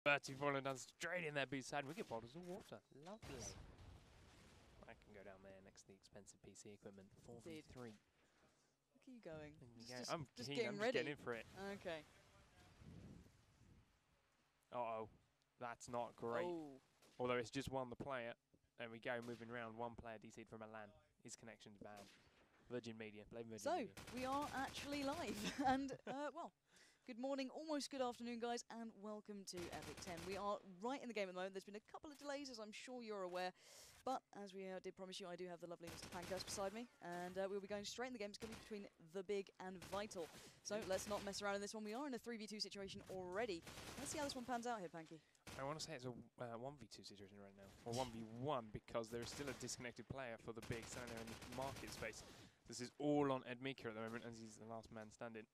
Bertie falling down straight in their B-side. We get bottles of water. Lovely. I can go down there next to the expensive PC equipment. 4v3. Look at you going. I'm just keen. getting I'm ready. just getting in for it. Okay. Uh-oh. That's not great. Oh. Although it's just one the player. There we go, moving around. One player DC'd from a LAN. His connection's bad. Virgin Media. Blame Virgin Media. So, we are actually live. And, well, good morning, almost good afternoon, guys, and welcome to Epic 10. We are right in the game at the moment. There's been a couple of delays, as I'm sure you're aware. But, as we did promise you, I do have the lovely Mr. Pancurse beside me. And we'll be going straight in the game. It's going to be between THEBIG and Vital. So, let's not mess around in this one. We are in a 3v2 situation already. Let's see how this one pans out here, Panky. I want to say it's a 1v2 situation right now, or 1v1, because there is still a disconnected player for the big standing there in the market space. This is all on Edmika at the moment, as he's the last man standing.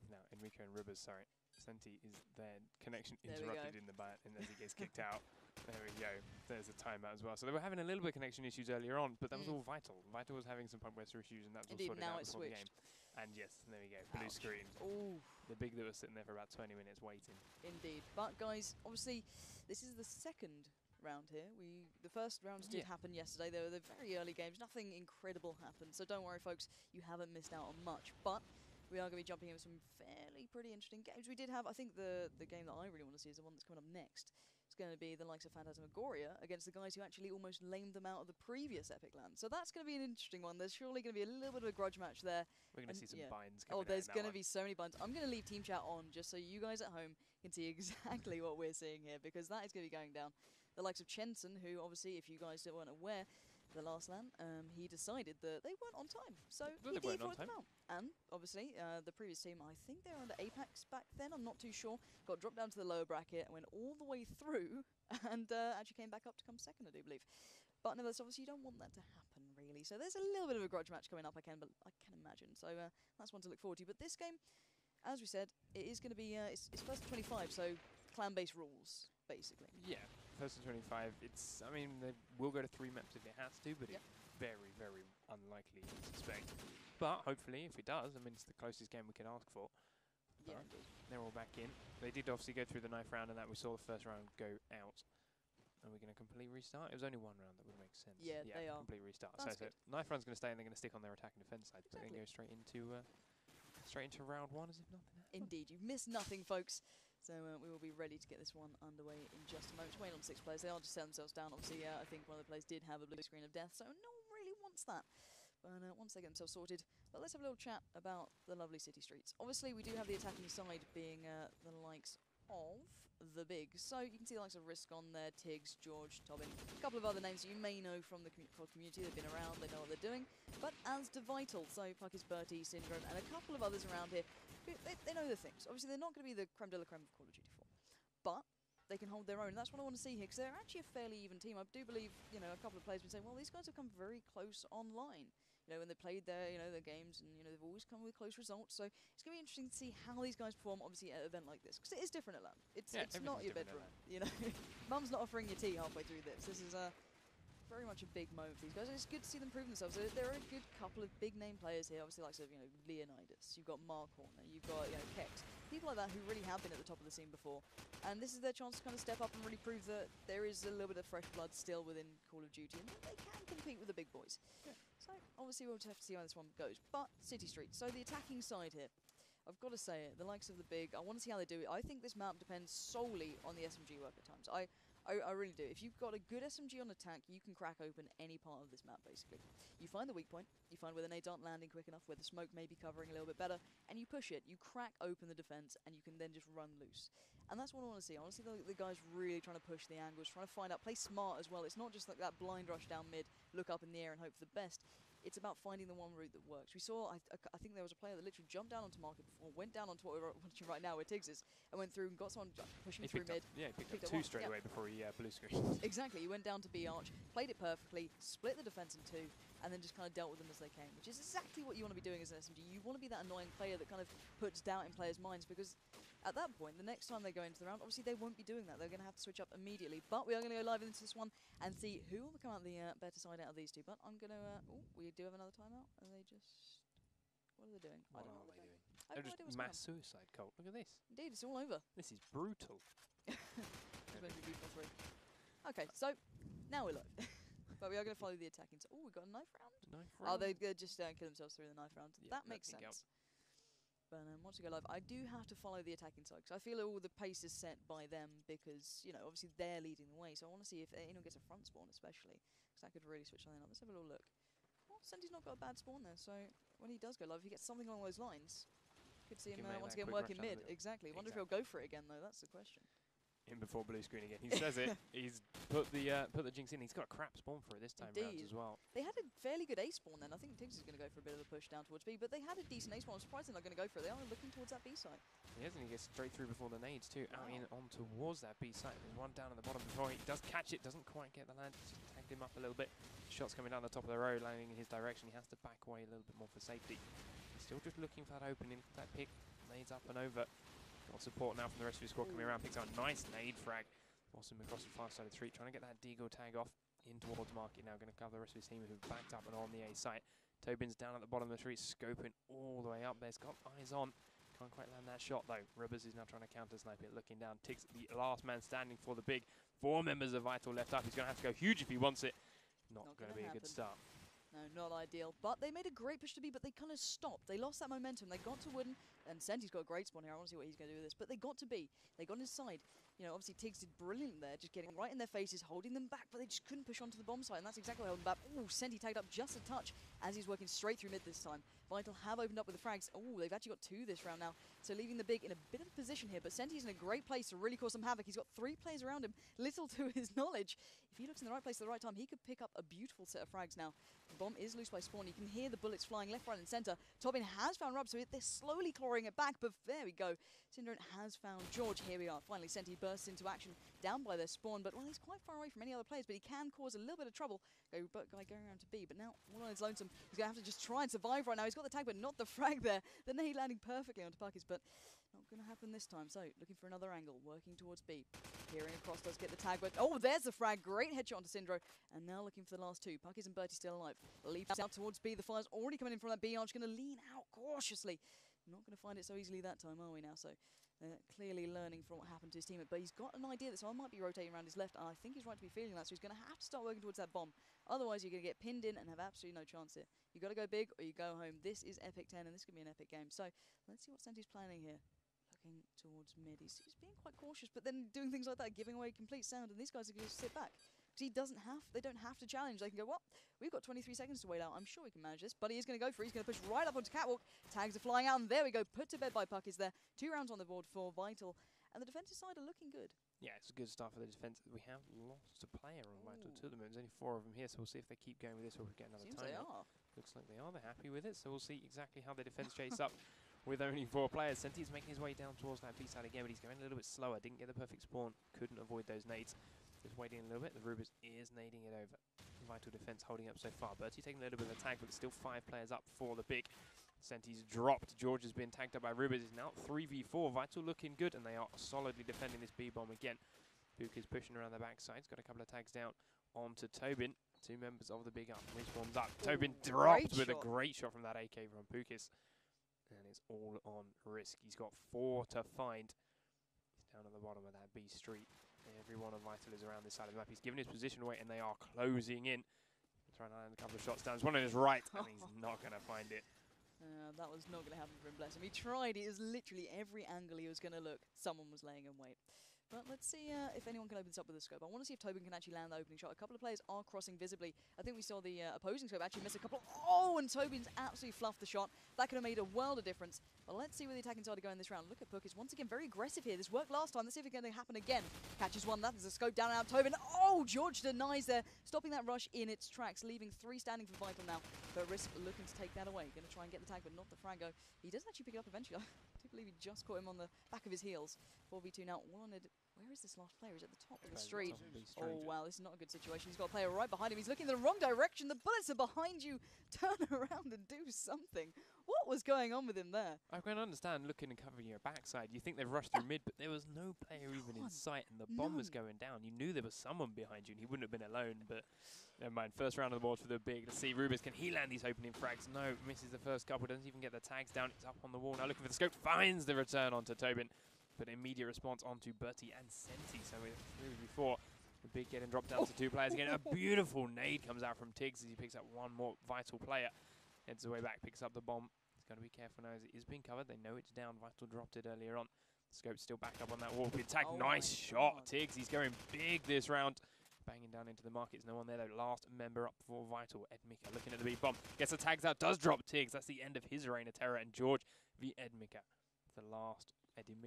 Now, Edmika and Ribbers, sorry. Senti is their connection interrupted in the bat, and as he gets kicked out. There we go. There's a timeout as well. So they were having a little bit of connection issues earlier on, but that was all Vital. Vital was having some pump wester issues, and that was all sorted out before the game. And yes, there we go. Blue screen. Ooh. The big that was sitting there for about 20 minutes waiting. Indeed. But guys, obviously, this is the second round here. The first rounds did happen yesterday. They were the very early games. Nothing incredible happened. So don't worry, folks. You haven't missed out on much. But we are going to be jumping in with some fairly pretty interesting games. We did have, I think the game that I really want to see is the one that's coming up next. It's going to be the likes of Phantasmagoria against the guys who actually almost lamed them out of the previous Epic LAN. So that's going to be an interesting one. There's surely going to be a little bit of a grudge match there. We're going to see some binds coming out. Oh, there's going to be so many binds. I'm going to leave team chat on just so you guys at home can see exactly what we're seeing here, because that is going to be going down. The likes of Chenson, who obviously, if you guys weren't aware, the last LAN, he decided that they weren't on time. So he defaulted them out. And obviously, the previous team, I think they were under Apex back then, I'm not too sure, got dropped down to the lower bracket and went all the way through and actually came back up to come second, I do believe. But nevertheless, obviously, you don't want that to happen, really. So there's a little bit of a grudge match coming up, I can imagine. So that's one to look forward to. But this game, as we said, it is going to be, it's first to 25, so clan-based rules, basically. Yeah, first to 25. It's, I mean, they will go to 3 maps if it has to, but it's very, very unlikely to suspect. But hopefully, if it does, I mean, it's the closest game we can ask for. Yeah, they're all back in. They did obviously go through the knife round, and that we saw the first round go out. Are we going to complete restart? It was only one round, that would make sense. Yeah, they are. Complete restart. That's so knife round's going to stay, and they're going to stick on their attack and defense side, but then go straight into round one as if nothing happened. Indeed, you've missed nothing, folks. So we will be ready to get this one underway in just a moment. Just waiting on 6 players. They all just set themselves down. Obviously, I think one of the players did have a blue screen of death, so no one really wants that. But once they get themselves sorted, but let's have a little chat about the lovely city streets. Obviously, we do have the attacking side being the likes of THEBIG. So you can see the likes of Risk on there, Tiggs, George, Tobin, a couple of other names that you may know from the community. They've been around, they know what they're doing. But as to Vital, so Puckers, Bertie, Syndrome, and a couple of others around here, they know their things. Obviously, they're not going to be the creme de la creme of Call of Duty 4. But they can hold their own, and that's what I want to see here, because they're actually a fairly even team. I do believe, you know, a couple of players have been saying, well, these guys have come very close online. You know, when they played their, their games, and, they've always come with close results. So it's going to be interesting to see how these guys perform, obviously, at an event like this. Because it is different at LAN. It's not your bedroom, Mum's not offering you tea halfway through this. This is very much a big moment for these guys. And it's good to see them prove themselves. There are a good couple of big-name players here, obviously, like, Leonidas. You've got Mark Horner. You've got, Kex. People like that who really have been at the top of the scene before. And this is their chance to kind of step up and really prove that there is a little bit of fresh blood still within Call of Duty, and that they can compete with the big boys. Yeah. So, obviously, we'll just have to see how this one goes. But, City Street. So, the attacking side here. I've got to say it, the likes of THEBIG, I want to see how they do it. I think this map depends solely on the SMG work at times. I really do. If you've got a good SMG on attack, you can crack open any part of this map, basically. You find the weak point, you find where the nades aren't landing quick enough, where the smoke may be covering a little bit better, and you push it. You crack open the defense, and you can then just run loose. And that's what I want to see. I want to see the guys really trying to push the angles, trying to find out, play smart as well. It's not just like that blind rush down mid, look up in the air and hope for the best. It's about finding the one route that works. We saw, I think there was a player that literally jumped down onto market before, went down onto what we're watching right now, where Tiggs is, and went through and got someone pushing through mid. Yeah, he picked up 2 straight away before he blue screen. Exactly, he went down to B arch, played it perfectly, split the defense in 2, and then just kind of dealt with them as they came, which is exactly what you want to be doing as an SMG. You want to be that annoying player that kind of puts doubt in players' minds, because at that point, the next time they go into the round, obviously they won't be doing that. They're going to have to switch up immediately. But we are going to go live into this one and see who will come out the better side out of these two. But I'm going to... oh, we do have another timeout. Are they just... what are they doing? I don't know what they're doing. I have They're no idea just what's going mass suicide cult. Look at this. on. Indeed, it's all over. This is brutal. It's going to be beautiful 3. Okay, so now we're live. But we are going to follow the attacking. Oh, we've got a knife round? Knife Oh, round. they just kill themselves through the knife round. Yeah, that makes there you go. sense. But once we go live, I do have to follow the attacking side, because I feel all the pace is set by them because, you know, obviously they're leading the way. So I want to see if anyone gets a front spawn, especially, because that could really switch something up. Let's have a little look. Well, Senti's not got a bad spawn there, so when he does go live, if he gets something along those lines, could see him once again working mid. Exactly. Wonder if he'll go for it again, though. That's the question. In before blue screen again. He says it. He's put the jinx in. He's got a crap spawn for it this time round as well. They had a fairly good A spawn then. I think Tiggs is going to go for a bit of a push down towards B, but they had a decent A spawn. I'm surprised they're not going to go for it. They are looking towards that B side. He is, and he gets straight through before the nades too. Wow. Out in on towards that B side. There's one down at the bottom before he does catch it. Doesn't quite get the land. Just tagged him up a little bit. Shots coming down the top of the road, landing in his direction. He has to back away a little bit more for safety. He's still just looking for that opening. That pick nades up and over. Got support now from the rest of his squad coming around. Picks out a nice nade frag. Awesome across the far side of the street, trying to get that Deagle tag off in towards Market now. Going to cover the rest of his team who've backed up and on the A site. Tobin's down at the bottom of the street, scoping all the way up there. He's got eyes on. Can't quite land that shot though. Rubbers is now trying to counter snipe it, looking down. Tiggs, the last man standing for the big. 4 members of Vital left up. He's going to have to go huge if he wants it. Not going to be a good start. No, not ideal. But they made a great push to B, but they kind of stopped. They lost that momentum. They got to Wooden, and Senti's got a great spawn here. I want to see what he's going to do with this. But they got to B. They got inside. You know, obviously Tiggs did brilliant there, just getting right in their faces, holding them back, but they just couldn't push onto the bomb site, and that's exactly what held them back. Ooh, Senti tagged up just a touch as he's working straight through mid this time. Vital have opened up with the frags. Ooh, they've actually got 2 this round now, so leaving the big in a bit of a position here, but Senti's in a great place to really cause some havoc. He's got 3 players around him, little to his knowledge. If he looks in the right place at the right time, he could pick up a beautiful set of frags now. The bomb is loose by spawn. You can hear the bullets flying left, right, and center. Tobin has found Rub, so they're slowly clawing it back, but there we go. Syndrome has found George. Here we are. Finally, Senti bursts into action down by their spawn, but well, he's quite far away from any other players, but he can cause a little bit of trouble by going around to B. But now, all on his lonesome, he's going to have to just try and survive right now. He's got the tag, but not the frag there. The nade landing perfectly onto Puckers, but not going to happen this time. So, looking for another angle, working towards B. Peering across, does get the tag, but oh, there's the frag. Great headshot onto Syndro. And now looking for the last 2. Puckers and Bertie still alive. Leaps out towards B. The fire's already coming in from that B arch. Going to lean out cautiously. Not going to find it so easily that time, are we now? So, clearly learning from what happened to his teammate, but he's got an idea that someone might be rotating around his left, and I think he's right to be feeling that, so he's going to have to start working towards that bomb. Otherwise, you're going to get pinned in and have absolutely no chance here. You got to go big or you go home. This is Epic 10, and this could be an epic game. So, let's see what Senti's planning here. Looking towards mid. He's being quite cautious, but then doing things like that, giving away complete sound, and these guys are going to sit back. Because they don't have to challenge. They can go, well, we've got 23 seconds to wait out. I'm sure we can manage this. But he is going to go for it. He's going to push right up onto Catwalk. Tags are flying out, and there we go. Put to bed by Puckers there. 2 rounds on the board for Vital. And the defensive side are looking good. Yeah, it's a good start for the defense. We have lost a player on Vital too at the moment. There's only 4 of them here, so we'll see if they keep going with this or if we get another time. Seems they are. Looks like they are. They're happy with it, so we'll see exactly how the defense chase up with only 4 players. Senti's making his way down towards that B side again, but he's going a little bit slower. Didn't get the perfect spawn. Couldn't avoid those nades. Just waiting a little bit. The Rubers is nading it over. Vital defense holding up so far. Bertie taking a little bit of a tag, but it's still 5 players up for the big. Senti's dropped. George has been tagged up by Rubers. It's now 3v4. Vital looking good, and they are solidly defending this B bomb again. Puke is pushing around the backside. He's got a couple of tags down onto Tobin. 2 members of the big up. Respawns up. Tobin dropped with a great shot from that AK from Pukis. And it's all on risk. He's got 4 to find. He's down at the bottom of that B street. Every one of Vital is around this side of the map. He's given his position away, and they are closing in. Trying to land a couple of shots down. There's one on his right, and he's not going to find it. That was not going to happen for him, bless him. He tried. It was literally every angle he was going to look. Someone was laying in wait. But let's see if anyone can open this up with a scope. I want to see if Tobin can actually land the opening shot. A couple of players are crossing visibly. I think we saw the opposing scope actually miss a couple. Oh, and Tobin's absolutely fluffed the shot. That could have made a world of difference. But let's see where the attacking side are going this round. Look at Pukis once again very aggressive here. This worked last time. Let's see if it's going to happen again. Catches one. That is a scope down and out. Tobin. Oh, George denies there, stopping that rush in its tracks, leaving 3 standing for Vital now. But Risk looking to take that away. Going to try and get the tag, but not the Frango. He does actually pick it up eventually. I do believe he just caught him on the back of his heels. 4v2 now. Where is this last player? He's at the top of the street. Oh, wow, this is not a good situation. He's got a player right behind him. He's looking in the wrong direction. The bullets are behind you. Turn around and do something. What was going on with him there? I can understand looking and covering your backside. You think they've rushed through mid, but there was no player even in sight, and the bomb was going down. You knew there was someone behind you, and he wouldn't have been alone, but never mind. First round of the board for the big. Let's see, Rubis, can he land these opening frags? No, misses the first couple, doesn't even get the tags down. It's up on the wall now, looking for the scope, finds the return onto Tobin, but immediate response onto Bertie and Senti. So with 3v4, the big getting dropped down to 2 players again. A beautiful nade comes out from Tiggs as he picks up one more vital player. Heads the way back, picks up the bomb. He's got to be careful now as it is being covered. They know it's down. Vital dropped it earlier on. Scope's still back up on that wall. Good tag. Nice shot, Tiggs. He's going big this round. Banging down into the markets. No one there though. Last member up for Vital. Edmika looking at the B-bomb. Gets the tags out. Does drop Tiggs. That's the end of his reign of terror. And George v Edmika. The last Edimka.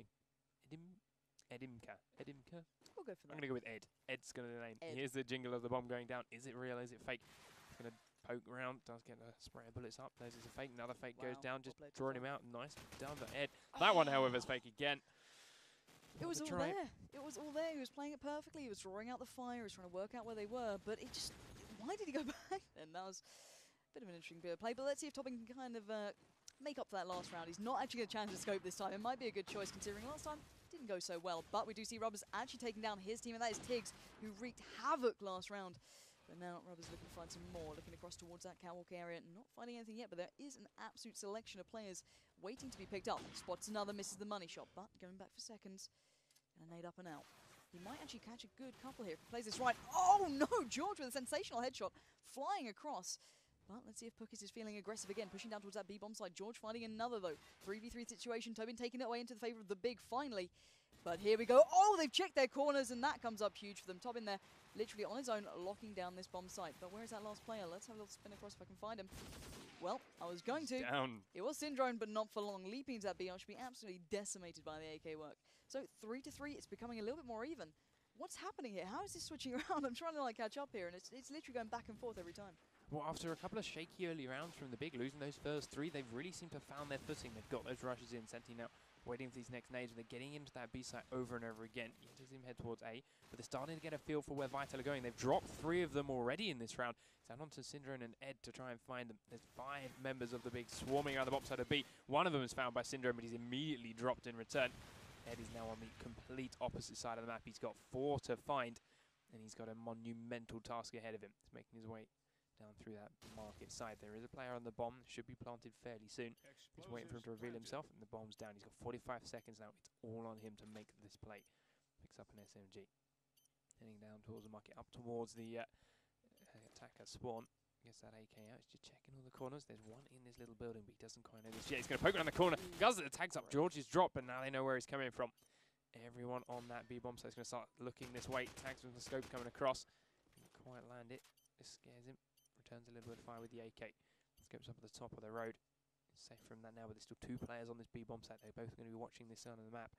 We'll go for that. I'm going to go with Ed. Ed's going to be the name. Ed. Here's the jingle of the bomb going down. Is it real? Is it fake? It's going to poke around. Does get a spray of bullets up. There's a fake. Another fake goes down. Just drawing him out. Nice done for Ed. That one, however, is fake again. It was all there. It was all there. He was playing it perfectly. He was drawing out the fire. He was trying to work out where they were. But it just... Why did he go back then? That was a bit of an interesting bit of play. But let's see if Tobin can kind of make up for that last round. He's not actually going to challenge the scope this time. It might be a good choice considering last time didn't go so well. But we do see Rubbers actually taking down his team, and that is Tiggs, who wreaked havoc last round. But now Rubbers looking to find some more, looking across towards that catwalk area. Not finding anything yet, but there is an absolute selection of players waiting to be picked up. Spots another, misses the money shot, but going back for seconds. And a nade up and out. He might actually catch a good couple here if he plays this right. Oh no, George with a sensational headshot flying across. But let's see if Pukis is feeling aggressive again, pushing down towards that B-bomb side. George finding another though. 3v3 situation, Tobin taking it away into the favour of the big finally. But here we go. Oh, they've checked their corners and that comes up huge for them. Tobin there, literally on his own, locking down this bomb site. But where is that last player? Let's have a little spin across if I can find him. Well, I was going to. Down. It was Syndrome, but not for long. Leaping into that B, I should be absolutely decimated by the AK work. So 3-3, it's becoming a little bit more even. What's happening here? How is this switching around? I'm trying to like catch up here, and it's literally going back and forth every time. Well, after a couple of shaky early rounds from the big, losing those first 3, they've really seemed to have found their footing. They've got those rushes in. Senti now waiting for these next nades, and they're getting into that B site over and over again. He does him head towards A, but they're starting to get a feel for where Vital are going. They've dropped 3 of them already in this round. It's down onto Syndrome and Ed to try and find them. There's 5 members of the big swarming around the bottom side of B. One of them is found by Syndrome, but he's immediately dropped in return. Ed is now on the complete opposite side of the map. He's got 4 to find, and he's got a monumental task ahead of him. He's making his way down through that market side. There is a player on the bomb, should be planted fairly soon. He's waiting for him to reveal himself, and the bomb's down. He's got 45 seconds now. It's all on him to make this play. Picks up an SMG. Heading down towards the market, up towards the attacker spawn. Gets that AK out. He's just checking all the corners. There's one in this little building, but he doesn't quite know this yet. He's going to poke around the corner. Does it? The tag's up. George is dropped, but now they know where he's coming from. Everyone on that B-bomb site is going to start looking this way. Tags from the scope coming across. Didn't quite land it. This scares him. Returns a little bit of fire with the AK. Scope's up at the top of the road. Safe from that now, but there's still 2 players on this B-bomb site. They're both going to be watching this on the map.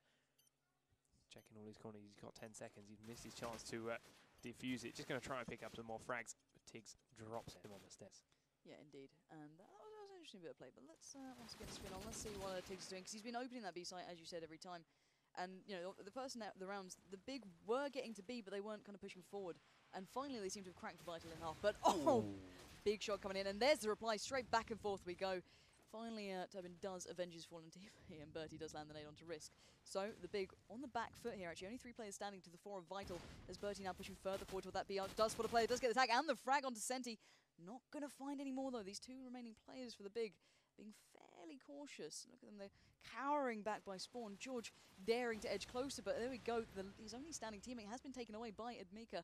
Checking all his corners. He's got 10 seconds. He's missed his chance to defuse it. Just going to try and pick up some more frags. But Tiggs drops him on the stairs. Yeah, indeed. And that was an interesting bit of play. But let's once again spin on. Let's see what Tiggs is doing, because he's been opening that B site, as you said, every time. And, you know, the first the rounds, the big were getting to B, but they weren't kind of pushing forward. And finally, they seem to have cracked Vital in half. But, oh, big shot coming in. And there's the reply. Straight back and forth we go. Finally, Tobin does avenge his fallen team here, and Bertie does land the nade onto Risk. So, the big on the back foot here, actually. Only 3 players standing to the 4 of Vital, as Bertie now pushing further forward toward that B. Does spot a player, does get the tag, and the frag onto Senti. Not going to find any more, though. These 2 remaining players for the big being fairly cautious. Look at them, they're cowering back by spawn. George daring to edge closer, but there we go. His only standing teammate has been taken away by Edmika.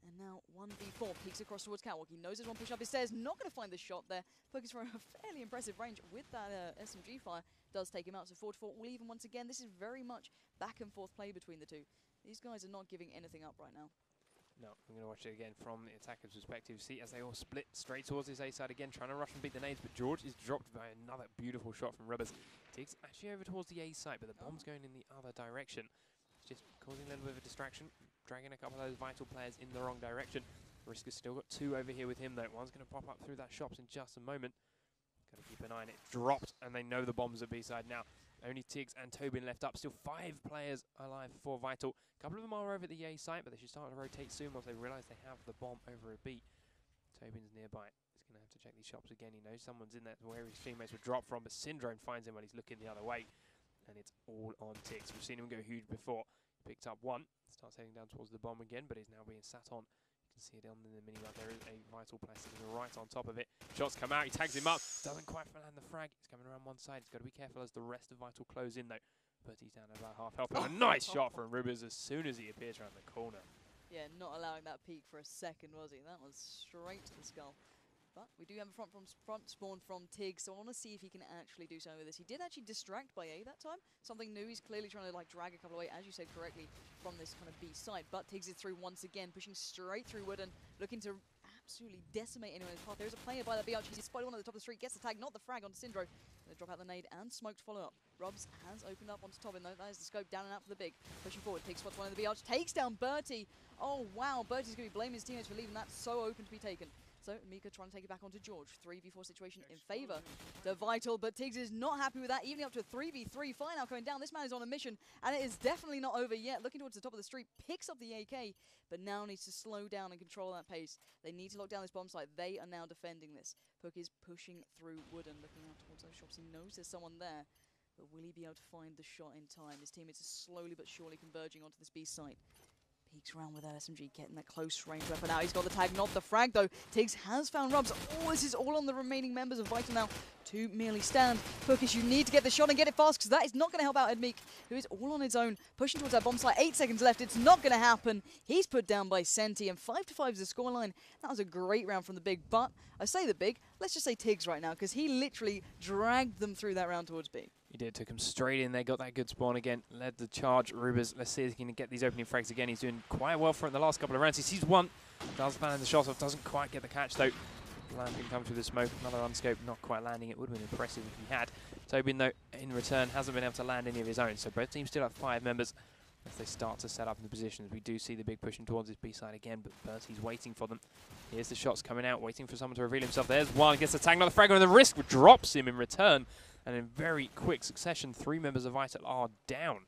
And now 1v4 peeks across towards Catwalk. He knows there's one push up his stairs. Not going to find the shot there. Focus for a fairly impressive range with that SMG fire. Does take him out. So 4-4 will even once again. This is very much back and forth play between the 2. These guys are not giving anything up right now. No, I'm going to watch it again from the attacker's perspective. See as they all split straight towards his A side again, trying to rush and beat the nades, but George is dropped by another beautiful shot from Rubbers. Tiggs actually over towards the A side, but the bomb's going in the other direction. It's just causing a little bit of a distraction, dragging a couple of those Vital players in the wrong direction. Risk has still got 2 over here with him though. One's going to pop up through that shops in just a moment. Got to keep an eye on it. Dropped, and they know the bomb's at B side now. Only Tiggs and Tobin left up. Still 5 players alive for Vital. A couple of them are over at the A site, but they should start to rotate soon once they realise they have the bomb over at B. Tobin's nearby. He's Gonna have to check these shops again. He knows someone's in there where his teammates would drop from, but Syndrome finds him when he's looking the other way. And it's all on Tiggs. We've seen him go huge before. Picked up one, starts heading down towards the bomb again, but he's now being sat on. You can see it on the minimap. There is a vital play sitting right on top of it. Shots come out, he tags him up, doesn't quite land the frag. He's coming around one side. He's got to be careful as the rest of Vital close in though. But he's down about half health. And a nice shot from Rubers as soon as he appears around the corner. Yeah, not allowing that peek for a second, was he? That was straight to the skull. But we do have a front spawn from Tiggs, so I want to see if he can actually do something with this. He did actually distract by A that time. Something new. He's clearly trying to like drag a couple away, as you said correctly, from this kind of B side. But Tiggs is through once again, pushing straight through Wooden, looking to absolutely decimate anyone in his path. There's a player by the B arch. He's spotted one at the top of the street, gets the tag, not the frag onto Syndro. They drop out the nade and smoke to follow up. Rubs has opened up onto Tobin though. That is the scope down and out for the big. Pushing forward, Tiggs spots one in the B arch, takes down Bertie. Oh wow, Bertie's going to be blaming his teammates for leaving that so open to be taken. So Mika trying to take it back onto George. 3v4 situation in favour to Vital, but Tiggs is not happy with that. Even up to a 3v3 fire now coming down. This man is on a mission, and it is definitely not over yet. Looking towards the top of the street, picks up the AK, but now needs to slow down and control that pace. They need to lock down this bomb site. They are now defending this. Puck is pushing through Wooden, looking out towards those shops. He knows there's someone there, but will he be able to find the shot in time? His teammates are slowly but surely converging onto this B site. Peeks around with that SMG, getting that close range weapon out. He's got the tag, not the frag though. Tiggs has found Rubs. Oh, this is all on the remaining members of Vital now to merely stand. Pookish, you need to get the shot and get it fast, because that is not going to help out Edmeek, who is all on his own, pushing towards that bomb site. 8 seconds left. It's not going to happen. He's put down by Senti, and 5-5 is the scoreline. That was a great round from the big, but I say the big, let's just say Tiggs right now, because he literally dragged them through that round towards B. He did, took him straight in there, got that good spawn again, led the charge. Rubers, let's see if he can get these opening frags again. He's doing quite well for it in the last couple of rounds. He sees one, does land the shot off, doesn't quite get the catch though. Landing comes through the smoke, another unscope, not quite landing. It would have been impressive if he had. Tobin though, in return, hasn't been able to land any of his own. So both teams still have 5 members as they start to set up in the positions. We do see the big pushing towards his B side again, but Bertie's waiting for them. Here's the shots coming out, waiting for someone to reveal himself. There's one, gets the tag, not the frag, and the risk drops him in return. And in very quick succession, 3 members of Vital are down.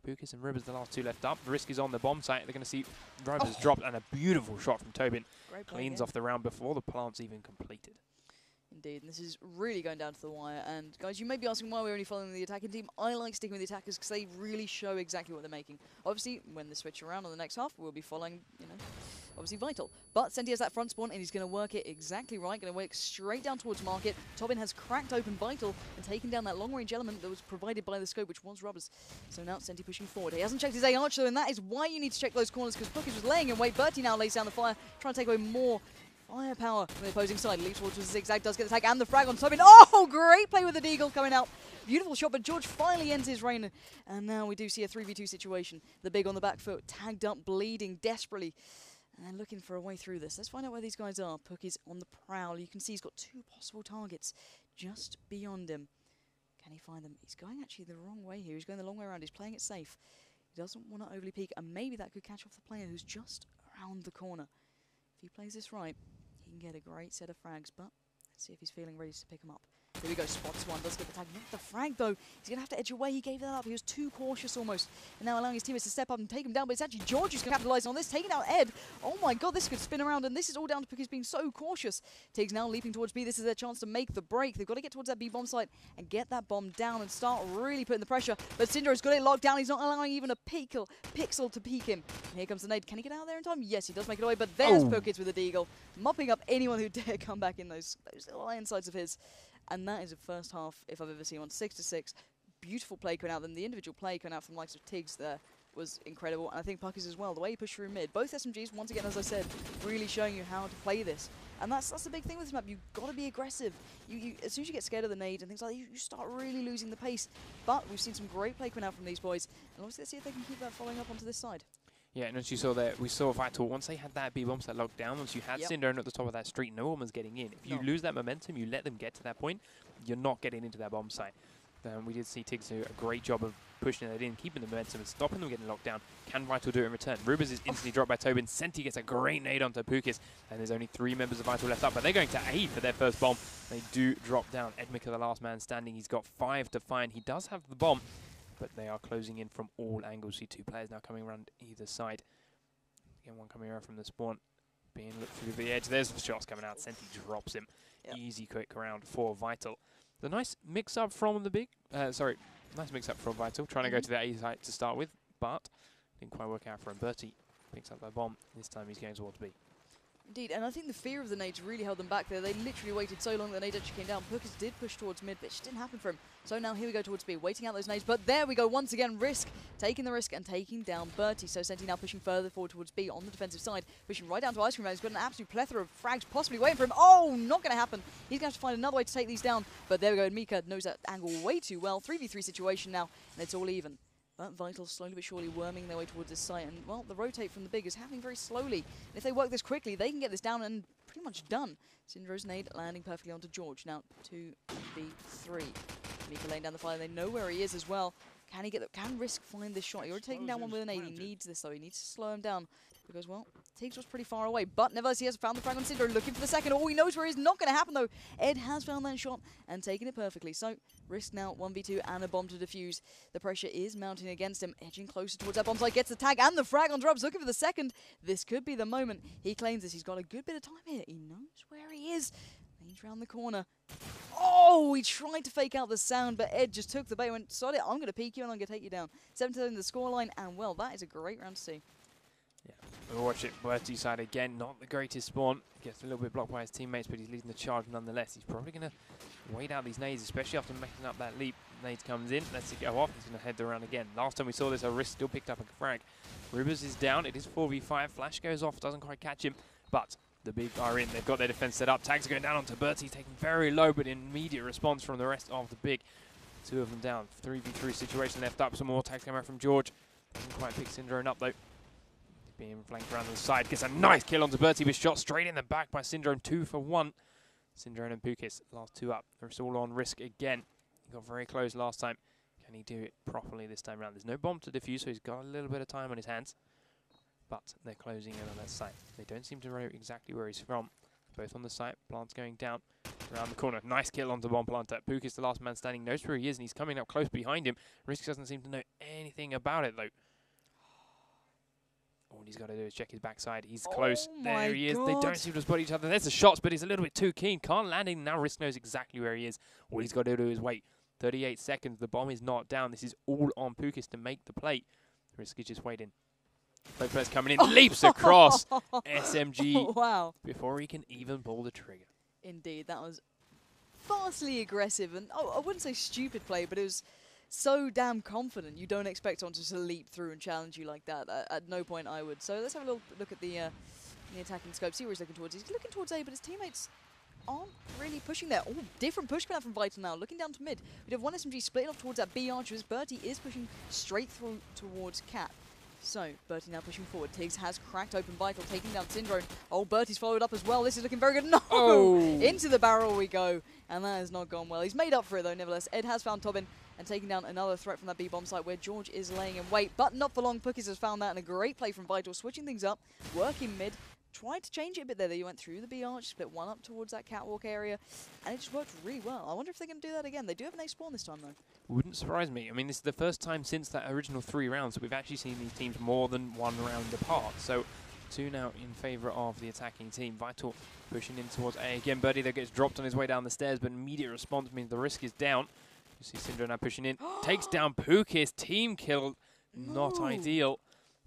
Bukas and Rivers, the last 2 left up. The risk is on the bomb site. They're going to see Rivers dropped, and a beautiful shot from Tobin. Cleans off the round before the plant's even completed. Indeed, and this is really going down to the wire. And guys, you may be asking why we're only following the attacking team. I like sticking with the attackers because they really show exactly what they're making. Obviously, when they switch around on the next half, we'll be following, you know, obviously Vital. But Senti has that front spawn, and he's going to work it exactly right. Going to work straight down towards Market. Tobin has cracked open Vital and taken down that long-range element that was provided by the scope, which was Rubbers. So now Senti pushing forward. He hasn't checked his A arch, though, and that is why you need to check those corners, because Bookers was laying in wait. Bertie now lays down the fire, trying to take away more firepower from the opposing side. Leaps towards the zigzag, does get the tag and the frag on Tobin. Oh, great play with the Deagle coming out. Beautiful shot, but George finally ends his reign. And now we do see a 3v2 situation. The big on the back foot, tagged up, bleeding desperately. And looking for a way through this. Let's find out where these guys are. Puck is on the prowl. You can see he's got 2 possible targets just beyond him. Can he find them? He's going actually the wrong way here. He's going the long way around. He's playing it safe. He doesn't want to overly peek, and maybe that could catch off the player who's just around the corner. If he plays this right, he can get a great set of frags, but let's see if he's feeling ready to pick them up. Here we go, spots one, does get the tag, not the frag though. He's going to have to edge away, he gave that up, he was too cautious almost. And now allowing his teammates to step up and take him down, but it's actually George who's going to capitalise on this, taking out Ed. Oh my god, this could spin around, and this is all down to because he's being so cautious. Tiggs now leaping towards B, this is their chance to make the break. They've got to get towards that B bomb site and get that bomb down and start really putting the pressure. But Syndra's got it locked down, he's not allowing even a pixel to peek him. And here comes the nade, can he get out there in time? Yes, he does make it away, but there's Pokits with the Deagle, mopping up anyone who dare come back in those little iron sides of his. And that is a first half, if I've ever seen one, 6-6. Beautiful play coming out. Then the individual play coming out from the likes of Tiggs there was incredible. And I think Puckers as well. The way he pushed through mid. Both SMGs, once again, as I said, really showing you how to play this. And that's the big thing with this map. You've got to be aggressive. As soon as you get scared of the nades and things like that, you start really losing the pace. But we've seen some great play coming out from these boys. And obviously, let's see if they can keep that following up onto this side. Yeah, and as you saw there, we saw Vital, once they had that B-bomb set locked down, once you had Syndrome at the top of that street, no one was getting in. If you lose that momentum, you let them get to that point, you're not getting into that bomb site. We did see Tiggs do a great job of pushing it in, keeping the momentum and stopping them getting locked down. Can Vital do it in return? Rubers is instantly dropped by Tobin. Senti gets a great nade onto Pukis, and there's only 3 members of Vital left up, but they're going to A for their first bomb. They do drop down. Edmica, the last man standing, he's got 5 to find. He does have the bomb, but they are closing in from all angles. See 2 players now coming around either side. Again, one coming around from the spawn. Being looked through the edge. There's the shots coming out. Senti drops him. Yep. Easy quick round for Vital. The nice mix-up from the big... nice mix-up from Vital. Trying to go to the A site to start with, but didn't quite work out for him. Bertie picks up that bomb. This time he's going towards B. Indeed, and I think the fear of the nades really held them back there. They literally waited so long that the nade actually came down. Pukas did push towards mid, but it just didn't happen for him. So now here we go towards B, waiting out those nades. But there we go, once again, Risk taking the risk and taking down Bertie. So Senti now pushing further forward towards B on the defensive side, pushing right down to Ice Cream Man. He's got an absolute plethora of frags possibly waiting for him. Oh, not going to happen. He's going to have to find another way to take these down. But there we go, Mika knows that angle way too well. 3v3 situation now, and it's all even. But Vital slowly but surely worming their way towards this site, and well, the rotate from the big is happening very slowly. And if they work this quickly, they can get this down and pretty much done. Syndra's nade landing perfectly onto George. Now 2v3. Mika laying down the fire. They know where he is as well. Can he get? Can Risk find this shot? He already taken down one with an nade. He needs this though. He needs to slow him down because well, Tiggs was pretty far away. But nevertheless, he has found the frag on Syndra, looking for the second. Oh, he knows where he's not going to happen though. Ed has found that shot and taken it perfectly. So Risk now 1v2 and a bomb to defuse. The pressure is mounting against him, edging closer towards that bomb site. Gets the tag and the frag on drops, looking for the second. This could be the moment. He claims this. He's got a good bit of time here. He knows where he is. He's round the corner. Oh, he tried to fake out the sound, but Ed just took the bait and went, sod it, I'm going to peek you and I'm going to take you down. 7-2 the scoreline, and well, that is a great round to see. Yeah, we'll watch it. Bertie side again, not the greatest spawn. Gets a little bit blocked by his teammates, but he's leading the charge nonetheless. He's probably going to wait out these nades, especially after making up that leap. Nades comes in, lets it go off. He's going to head around again. Last time we saw this, a Risk still picked up a frag. Rubers is down. It is 4v5. Flash goes off, doesn't quite catch him, but the big are in. They've got their defense set up. Tags are going down onto Bertie, taking very low, but immediate response from the rest of the big. Two of them down. 3v3 situation left up. Some more tags come out from George. Doesn't quite pick Syndrome up though. Being flanked around the side. Gets a nice kill onto Bertie, but shot straight in the back by Syndrome. 2 for 1. Syndrome and Pukis, last two up. It's all on Risk again. He got very close last time. Can he do it properly this time around? There's no bomb to defuse, so he's got a little bit of time on his hands. But they're closing in on that site. They don't seem to know exactly where he's from. Both on the site. Plant's going down around the corner. Nice kill onto Bomb Planter. Pukis, the last man standing, knows where he is, and he's coming up close behind him. Risk doesn't seem to know anything about it, though. All he's got to do is check his backside. He's close. There he is. God. They don't seem to spot each other. There's the shots, but he's a little bit too keen. Can't land in. Now Risk knows exactly where he is. All he's got to do is wait. 38 seconds. The bomb is not down. This is all on Pukis to make the play. Risk is just waiting. Both players coming in. Leaps across. SMG. Wow. Before he can even pull the trigger. Indeed, that was vastly aggressive. And I wouldn't say stupid play, but it was so damn confident. You don't expect someone to just leap through and challenge you like that. At no point I would. So let's have a little look at the attacking scope. See where he's looking towards. He's looking towards A, but his teammates aren't really pushing there. Oh, different push coming out from Vital now. Looking down to mid. We have one SMG splitting off towards that B archers. Bertie is pushing straight through towards Cat. So, Bertie now pushing forward. Tiggs has cracked open Vital, taking down Syndrome. Oh, Bertie's followed up as well. This is looking very good. No! Oh. Into the barrel we go. And that has not gone well. He's made up for it, though, nevertheless. Ed has found Tobin and taking down another threat from that B-bomb site where George is laying in wait. But not for long. Pukis has found that, and a great play from Vital, switching things up, working mid. Tried to change it a bit there. They went through the B arch, split one up towards that catwalk area, and it just worked really well. I wonder if they're going to do that again. They do have an ace spawn this time, though. Wouldn't surprise me. I mean, this is the first time since that original 3 rounds that we've actually seen these teams more than 1 round apart. So, 2 now in favour of the attacking team. Vital pushing in towards A again. Bertie there gets dropped on his way down the stairs, but immediate response means the Risk is down. You see Syndrome now pushing in. Takes down Pukis. Team kill. Not ideal.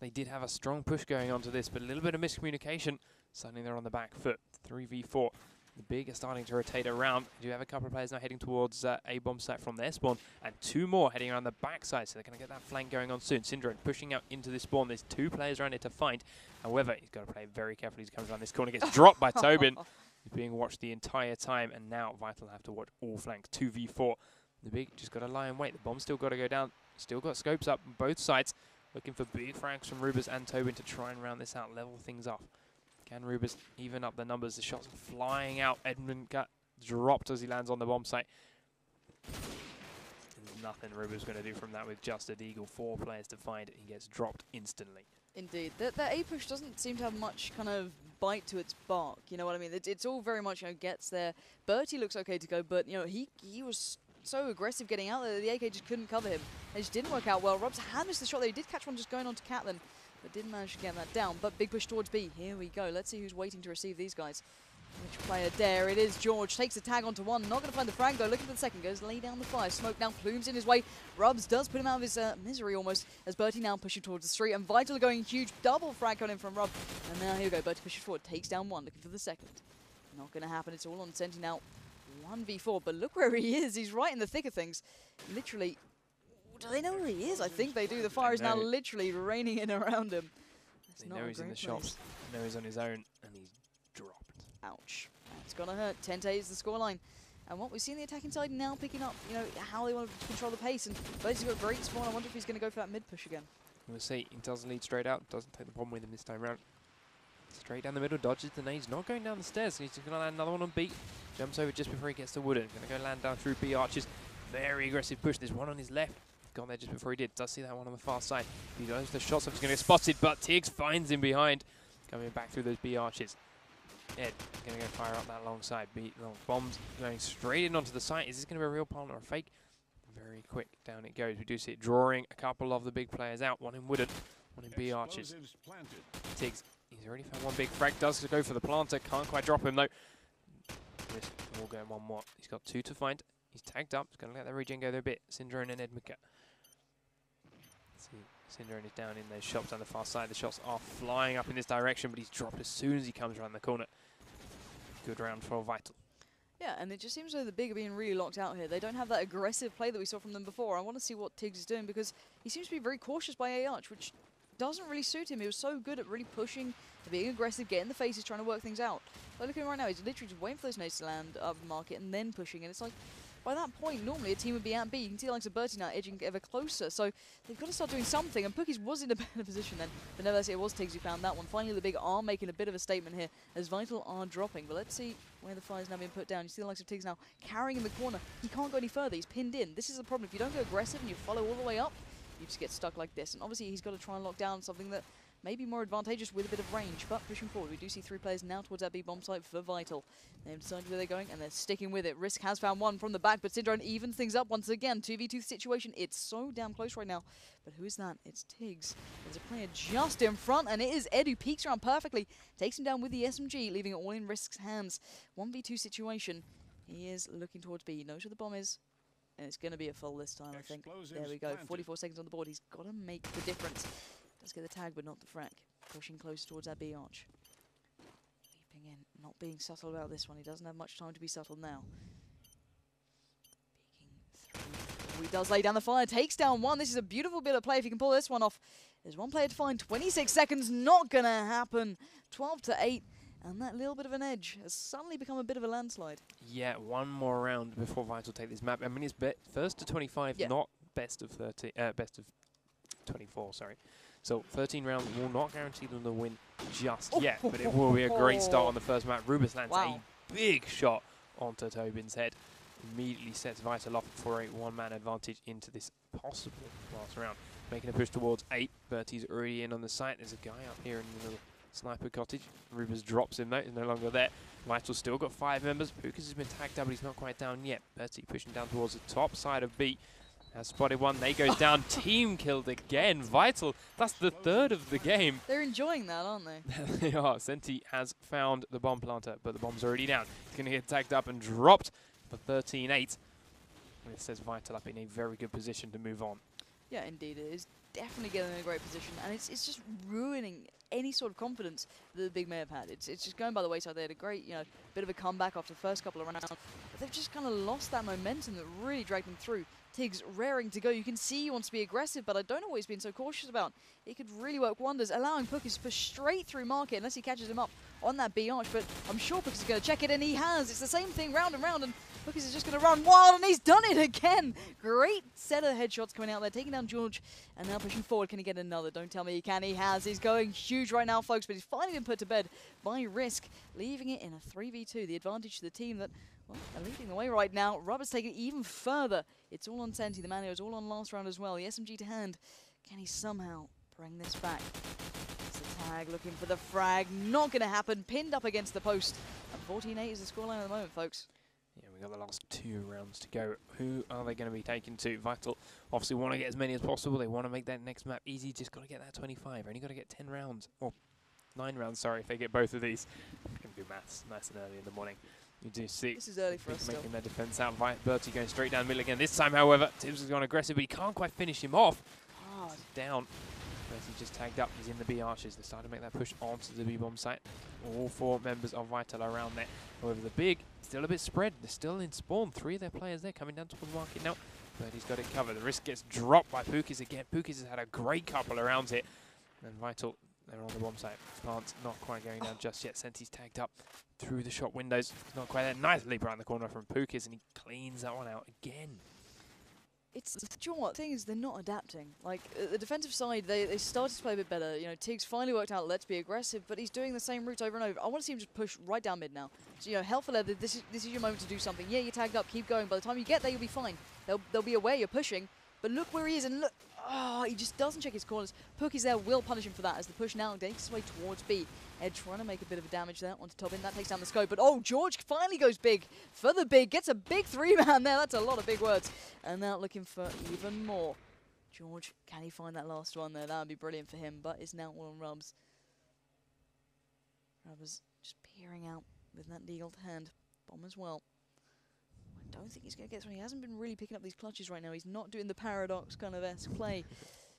They did have a strong push going on to this, but a little bit of miscommunication. Suddenly they're on the back foot. 3v4. The big are starting to rotate around. You do have a couple of players now heading towards A-bomb site from their spawn, and 2 more heading around the backside, so they're going to get that flank going on soon. Syndrome pushing out into the spawn. There's 2 players around it to find. However, he's got to play very carefully as he comes around this corner. Gets dropped by Tobin. He's being watched the entire time, and now Vital have to watch all flanks. 2v4. The big just got to lie and wait. The bomb's still got to go down. Still got scopes up on both sides. Looking for big frags from Rubers and Tobin to try and round this out, level things up. Can Rubers even up the numbers? The shots flying out. Edmund got dropped as he lands on the bomb site. There's nothing Rubers going to do from that with just a deagle. 4 players to find. He gets dropped instantly. Indeed. That A push doesn't seem to have much kind of bite to its bark. You know what I mean? It's all very much, gets there. Bertie looks okay to go, but, he was so aggressive getting out there. The AK just couldn't cover him. It just didn't work out well. Robs had missed the shot there. He did catch one just going on to Catelyn. but didn't manage to get that down. But big push towards B. Here we go. Let's see who's waiting to receive these guys. Which player? There it is. George takes a tag onto one. Not going to find the frag though. Looking for the second. Goes lay down the fire. Smoke now plumes in his way. Rubs does put him out of his misery almost. As Bertie now pushing towards the street. And Vital going huge. Double frag coming in from Rub. And now here we go. Bertie pushes forward. Takes down one. Looking for the second. Not going to happen. It's all on Senti now. 1v4. But look where he is. He's right in the thick of things. Literally. Do they know where he is? I think they do. The fire is now literally raining in around him. They know he's in the shops. They know he's on his own. And he's dropped. Ouch. It's going to hurt. 10-8 is the scoreline. And what we've seen the attacking side now picking up, you know, how they want to control the pace. And Bertie's got a great spawn. I wonder if he's going to go for that mid push again. We'll see. He doesn't lead straight out. Doesn't take the bomb with him this time round. Straight down the middle. Dodges the nades. Not going down the stairs. He's just going to land another one on B. Jumps over just before he gets to wooden. Going to go land down through B arches. Very aggressive push. There's one on his left. Got there just before he did. Does see that one on the far side. He goes the shots. He's going to get spotted, but Tiggs finds him behind. Coming back through those B arches. Ed going to go fire up that long side. Long bombs going straight in onto the site. Is this going to be a real palm or a fake? Very quick. Down it goes. We do see it drawing a couple of the big players out. One in wooden, one in B arches. Tiggs, he's already found one big frag. Does go for the planter. Can't quite drop him though. We'll go one more. He's got two to find. He's tagged up. He's going to let the regen go there a bit. Syndrome and Edmica. See, Syndrome is down in those shops on the far side. The shots are flying up in this direction, but he's dropped as soon as he comes around the corner. Good round for Vital. Yeah, and it just seems like the big are being really locked out here. They don't have that aggressive play that we saw from them before. I want to see what Tiggs is doing because he seems to be very cautious by A Arch, which doesn't really suit him. He was so good at really pushing, being aggressive, getting the faces, trying to work things out. But look at him right now. He's literally just waiting for those nades to land up the market and then pushing. And it's like, by that point, normally a team would be at B. You can see the likes of Bertie now edging ever closer. So they've got to start doing something. And Pookies was in a better position then. But nevertheless, it was Tiggs who found that one. Finally, the big are making a bit of a statement here as Vital are dropping. But let's see where the fire's now being put down. You see the likes of Tiggs now carrying in the corner. He can't go any further. He's pinned in. This is the problem. If you don't go aggressive and you follow all the way up, you just get stuck like this. And obviously, he's got to try and lock down something that may be more advantageous with a bit of range, but pushing forward. We do see three players now towards that B bomb site for Vital. They've decided where they're going, and they're sticking with it. Risk has found one from the back, but Syndrome evens things up once again. 2v2 situation. It's so damn close right now. But who is that? It's Tiggs. There's a player just in front, and it is Ed who peeks around perfectly. Takes him down with the SMG, leaving it all in Risk's hands. 1v2 situation. He is looking towards B. He knows where the bomb is. And it's going to be a full this time, I think. There we go. 44 seconds on the board. He's got to make the difference. Does get the tag, but not the frack. Pushing close towards that B arch. Leaping in. Not being subtle about this one. He doesn't have much time to be subtle now. Peeking through. He does lay down the fire. Takes down one. This is a beautiful bit of play if he can pull this one off. There's one player to find. 26 seconds. Not going to happen. 12-8. And that little bit of an edge has suddenly become a bit of a landslide. Yeah, one more round before Vital take this map. I mean, it's first to 25, not best of 30, best of 24, sorry. So 13 rounds will not guarantee them the win just yet, but it will be a great start on the first map. Rubus lands a big shot onto Tobin's head. Immediately sets Vital off for a one-man advantage into this possible last round. Making a push towards 8. Bertie's already in on the site. There's a guy up here in the little sniper cottage. Rubus drops him though, he's no longer there. Vital's still got 5 members. Pukas has been tagged up, but he's not quite down yet. Bertie pushing down towards the top side of B. Has spotted one, they goes down, team killed again. Vital, that's the third of the game. They're enjoying that, aren't they? They are. Senti has found the bomb planter, but the bomb's already down. He's going to get tagged up and dropped for 13-8. And it says Vital up in a very good position to move on. Yeah, indeed, it is definitely getting in a great position, and it's just ruining any sort of confidence that the big may have had. It's just going by the wayside. They had a great, bit of a comeback after the first couple of rounds, but they've just kind of lost that momentum that really dragged them through. Tiggs raring to go. You can see he wants to be aggressive, but I don't know what he's been so cautious about. It could really work wonders, allowing Pookies to push straight through market unless he catches him up on that B arch, but I'm sure Pookies is going to check it, and he has. It's the same thing round and round, and Pookies is just going to run wild, and he's done it again. Great set of headshots coming out there, taking down George, and now pushing forward. Can he get another? Don't tell me he can. He has. He's going huge right now, folks, but he's finally been put to bed by Risk, leaving it in a 3v2. The advantage to the team that, well, they're leading the way right now. Rubber's taking it even further. It's all on Senti. The man who was all on last round as well. The SMG to hand. Can he somehow bring this back? It's the tag looking for the frag. Not going to happen. Pinned up against the post. And 14-8 is the scoreline at the moment, folks. Yeah, we've got the last 2 rounds to go. Who are they going to be taking to? Vital obviously want to get as many as possible. They want to make that next map easy. Just got to get that 25. Only got to get 10 rounds. Or 9 rounds, sorry, if they get both of these. I can do maths nice and early in the morning. You do see This is early for us still. making their defense out. Bertie going straight down the middle again. This time, however, Tibbs has gone aggressive, but he can't quite finish him off. Hard. Down. Bertie just tagged up. He's in the B arches. They're starting to make that push onto the B bomb site. All 4 members of Vital are around there. However, the big still a bit spread. They're still in spawn. 3 of their players there coming down towards the market now. Bertie's got it covered. The risk gets dropped by Pukis again. Pukis has had a great couple around it. And Vital, they're on the bomb site. Plant's not quite going down just yet. Senti's tagged up through the shop windows. It's not quite there. Nice leap around the corner from Pukis, and he cleans that one out again. It's, do you know what? The thing is, they're not adapting. Like, the defensive side, they started to play a bit better. You know, Tiggs finally worked out, let's be aggressive, but he's doing the same route over and over. I want to see him just push right down mid now. So, you know, Hell for Leather, this is your moment to do something. Yeah, you're tagged up, keep going. By the time you get there, you'll be fine. They'll be aware you're pushing, but look where he is, and look, he just doesn't check his corners. Pukis there will punish him for that as the push now takes his way towards B. Ed trying to make a bit of damage there onto top in. That takes down the scope, but George finally goes big for the big. Gets a big 3-man there. That's a lot of big words. And now looking for even more. George, can he find that last one there? That would be brilliant for him, but it's now all on Rubs. Rubs just peering out with that deagled hand. Bomb as well. I don't think he's going to get through. He hasn't been really picking up these clutches right now. He's not doing the Paradox kind of esque play,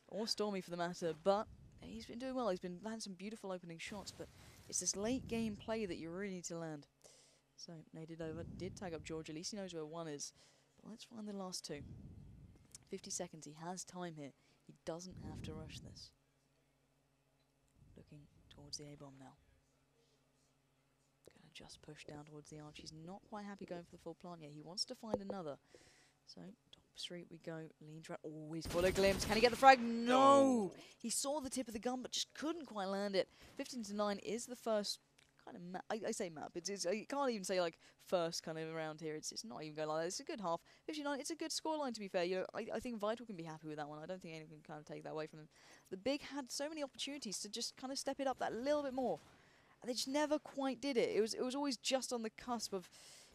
or Stormy for the matter, but he's been doing well. He's been landing some beautiful opening shots, but it's this late game play that you really need to land. So, naded over, did tag up George. At least he knows where 1 is. But let's find the last 2. 50 seconds. He has time here. He doesn't have to rush this. Looking towards the A-bomb now. Gonna just push down towards the arch. He's not quite happy going for the full plant yet. He wants to find another. So, top street we go. Leans right. Oh, he's got a glimpse. Can he get the frag? No! He saw the tip of the gun, but just couldn't quite land it. 15-9 is the first kind of map. I say map. You can't even say, like, first kind of around here. It's not even going like that. It's a good half. 59, it's a good scoreline, to be fair. You know, I think Vital can be happy with that one. I don't think anyone can kind of take that away from them. The big had so many opportunities to just kind of step it up that little bit more. And they just never quite did it. It was always just on the cusp of,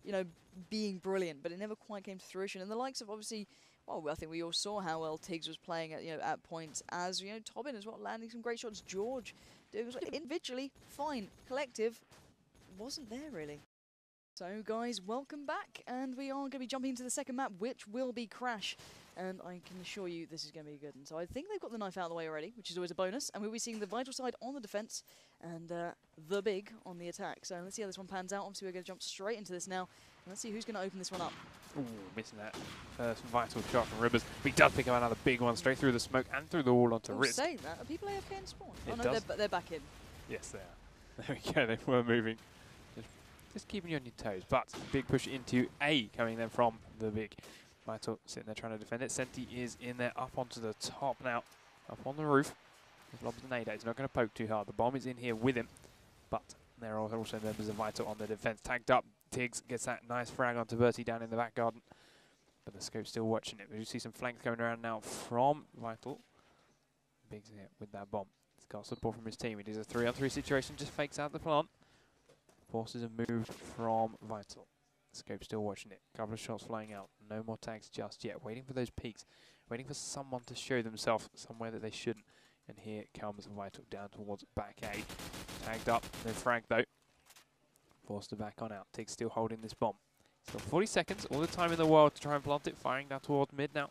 you know, being brilliant, but it never quite came to fruition. And the likes of, obviously, well, I think we all saw how well Tiggs was playing at, you know, at points, as, you know, Tobin as well, landing some great shots. George doing as well. Individually, fine. Collective, wasn't there really. So, guys, welcome back, and we are going to be jumping into the second map, which will be Crash. And I can assure you this is going to be good. And so I think they've got the knife out of the way already, which is always a bonus. And we'll be seeing the Vital side on the defense and the big on the attack. So let's see how this one pans out. Obviously, we're going to jump straight into this now. And let's see who's going to open this one up. Ooh, missing that first Vital shot from Ribbers. But he does pick up another big one straight through the smoke and through the wall onto Risk. Saying that, are people AFK in spawn? It oh no, does. they're back in. Yes, they are. There we go, they were moving. Just keeping you on your toes. But big push into A coming then from the big. Vital sitting there trying to defend it. Senti is in there up onto the top now. Up on the roof. He lobs the nade out. He's not going to poke too hard. The bomb is in here with him. But there are also members of Vital on the defense. Tagged up. Tiggs gets that nice frag onto Bertie down in the back garden. But the scope's still watching it. We do see some flanks coming around now from Vital. Big's here with that bomb. He's got support from his team. It is a 3-on-3 situation. Just fakes out the plant. Forces have moved from Vital. Scope still watching it. Couple of shots flying out. No more tags just yet. Waiting for those peaks. Waiting for someone to show themselves somewhere that they shouldn't. And here comes Vital down towards back A. Tagged up. No frag though. Forced to back on out. Tiggs still holding this bomb. Still 40 seconds. All the time in the world to try and plant it. Firing down towards mid now.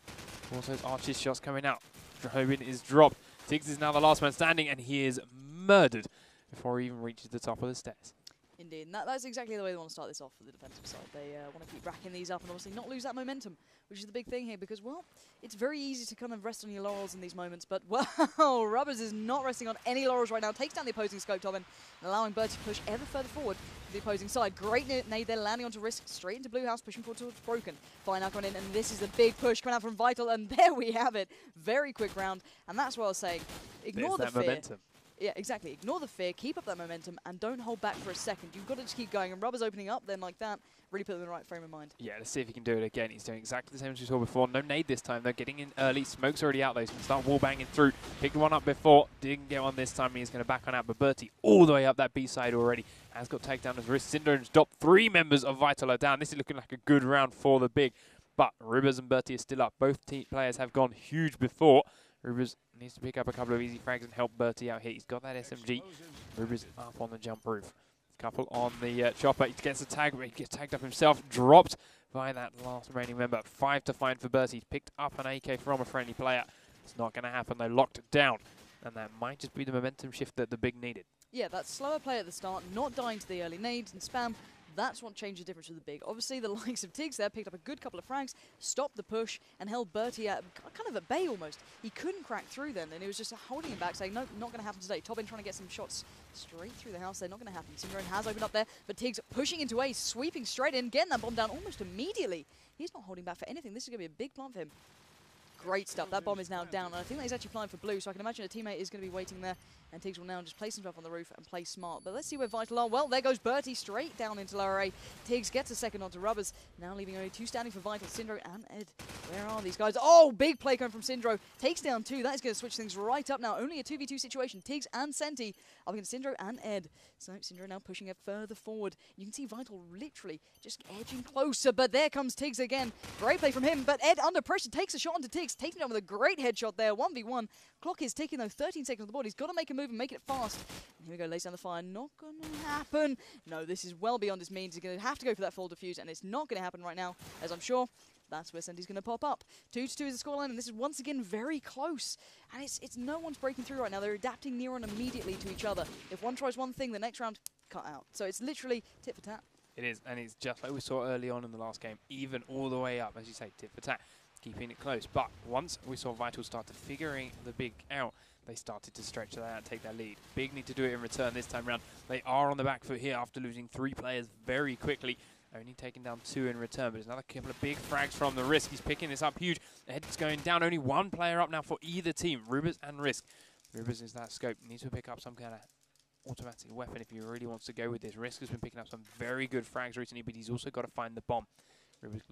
Also those Archie's shots coming out. Drobin is dropped. Tiggs is now the last man standing. And he is murdered before he even reaches the top of the stairs. Indeed, and that's exactly the way they want to start this off for the defensive side. They want to keep racking these up and obviously not lose that momentum, which is the big thing here because, well, it's very easy to kind of rest on your laurels in these moments, but, well, Rubbers is not resting on any laurels right now. Takes down the opposing scope, Tobin, and allowing Bertie to push ever further forward to the opposing side. Great nade there, landing onto Risk, straight into Blue House, pushing forward towards Broken. Fine out going in, and this is a big push coming out from Vital, and there we have it. Very quick round, and that's what I was saying. Ignore the fear. Momentum. Yeah, exactly. Ignore the fear, keep up that momentum, and don't hold back for a second. You've got to just keep going, and Rubber's opening up then like that. Really put them in the right frame of mind. Yeah, let's see if he can do it again. He's doing exactly the same as we saw before. No nade this time, though. Getting in early. Smoke's already out, though. He's going to start wall banging through. Picked one up before. Didn't get one this time. He's going to back on out. But Bertie all the way up that B side already. Has got tagged down his wrist. Syndrome's dropped. 3 members of Vital are down. This is looking like a good round for the big. But Rivers and Bertie are still up. Both players have gone huge before. Rivers needs to pick up a couple of easy frags and help Bertie out here. He's got that SMG. Rivers up on the jump roof. Couple on the chopper. He gets a tag, but he gets tagged up himself. Dropped by that last remaining member. 5 to find for Bertie. He's picked up an AK from a friendly player. It's not going to happen. They're locked down. And that might just be the momentum shift that the big needed. Yeah, that slower play at the start, not dying to the early nades and spam. That's what changed the difference with the big. Obviously, the likes of Tiggs there picked up a good couple of frags, stopped the push, and held Bertie at kind of at bay almost. He couldn't crack through then, and he was just holding him back, saying, no, not going to happen today. Tobin trying to get some shots straight through the house. They're not going to happen. Syndrome has opened up there, but Tiggs pushing into A, sweeping straight in, getting that bomb down almost immediately. He's not holding back for anything. This is going to be a big plant for him. Great stuff. That bomb is now down, and I think that he's actually flying for blue, so I can imagine a teammate is going to be waiting there, and Tiggs will now just place himself on the roof and play smart. But let's see where Vital are. Well, there goes Bertie straight down into lower A. Tiggs gets a second onto Rubbers, now leaving only 2 standing for Vital, Syndro and Ed. Where are these guys? Oh, big play coming from Syndro. Takes down 2. That is going to switch things right up now. Only a 2v2 situation. Tiggs and Senti up against Syndro and Ed. So Syndro now pushing it further forward. You can see Vital literally just edging closer, but there comes Tiggs again. Great play from him, but Ed under pressure takes a shot onto Tiggs, takes him down with a great headshot there. 1v1. Clock is ticking though, 13 seconds on the board. He's got to make a move and make it fast. And here we go, lays down the fire. Not going to happen. No, this is well beyond his means. He's going to have to go for that full defuse, and it's not going to happen right now, as I'm sure that's where Senti's going to pop up. 2-2 is the scoreline, and this is once again very close. And it's no one's breaking through right now. They're adapting near on immediately to each other. If one tries one thing, the next round, cut out. So it's literally tit for tat. It is, and it's just like we saw early on in the last game, even all the way up, as you say, tit for tat, keeping it close. But once we saw Vital start to figuring the big out, they started to stretch that out and take that lead. Big need to do it in return this time round. They are on the back foot here after losing 3 players very quickly. Only taking down 2 in return, but there's another couple of big frags from the Risk. He's picking this up huge. Ed's going down. Only 1 player up now for either team, Rubers and Risk. Rubers is that scope. Needs to pick up some kind of automatic weapon if he really wants to go with this. Risk has been picking up some very good frags recently, but he's also got to find the bomb. Rubers can